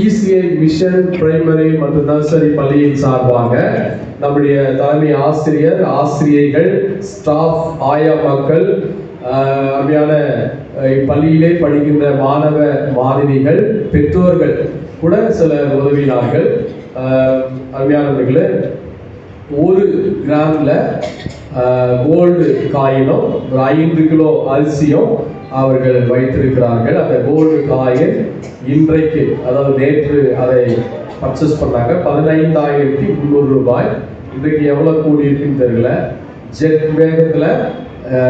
ECI mission primary மற்றும் nursery பள்ளியின் சார்பாக நம்முடைய தலைமை ஆசிரியர், ஆசிரியைகள், ஸ்டாஃப், ஆயா மக்கள், அருமையான பள்ளியிலே படிக்கின்ற மாணவ மாணவிகள், பெற்றோர்கள் கூட சில உதவினார்கள். அருமையானவர்களே, ஒரு கிராம்ல கோல்டு காயினும் 5 கிலோ அரிசியும் அவர்கள் வைத்திருக்கிறார்கள். அந்த கோல்டு காயின் இன்றைக்கு, அதாவது நேற்று அதை பர்ச்சேஸ் பண்ணாங்க, 15,300 ரூபாய். இன்றைக்கு எவ்வளவு கூடி இருக்குன்னு தெரியல. ஜெட் வேகத்துல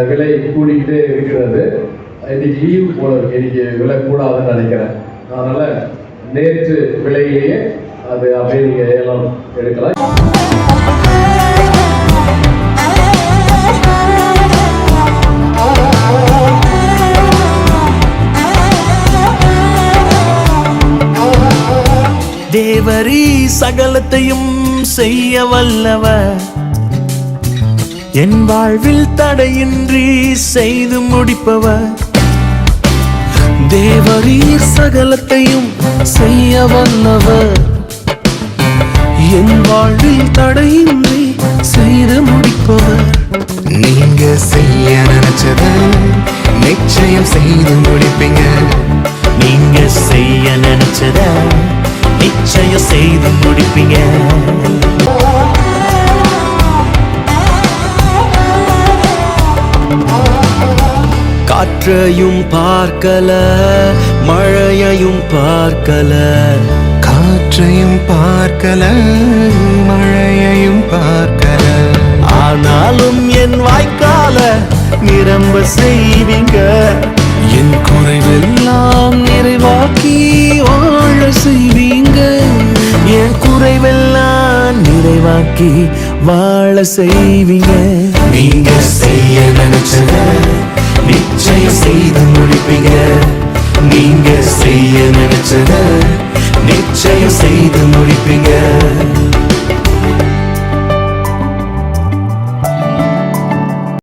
விலை கூடிக்கிட்டே இருக்கிறது. இன்னைக்கு லீவு போல இருக்கு, இன்னைக்கு விலை கூடாதுன்னு நினைக்கிறேன். அதனால நேற்று விலையிலேயே அது அப்படியே நீங்க ஏலம் எடுக்கலாம். தேவரீ சகலத்தையும் செய்ய வல்லவர், என் வாழ்வில் தடையின்றி செய்து முடிப்பவர். தேவரீர் சகலத்தையும் செய்ய வல்லவர், என் வாழ்வில் தடையின்றி செய்து முடிப்பவர். நீங்க செய்ய நினைச்சத நிச்சயம் செய்து முடிப்பீங்க. நீங்க செய்ய நினைச்சத நிச்சயம் செய்து முடிப்பீங்க. காற்றையும் பார்க்கல, மழையையும் பார்க்கல, காற்றையும் பார்க்கல, மழையையும் பார்க்கல, ஆனாலும் என் வாய்க்கால நிரம்ப செய்வீங்க. என் குறைவெல்லாம் நிறைவாக்கி வாழ செய்வீங்க. என் குறைவெல்லாம் நிறைவாக்கி வாழ செய்வீங்க. நீங்க செய்ய நினைச்சத நிச்சயம் செய்து முடிப்பீங்க. நீங்க செய்ய நினைச்சத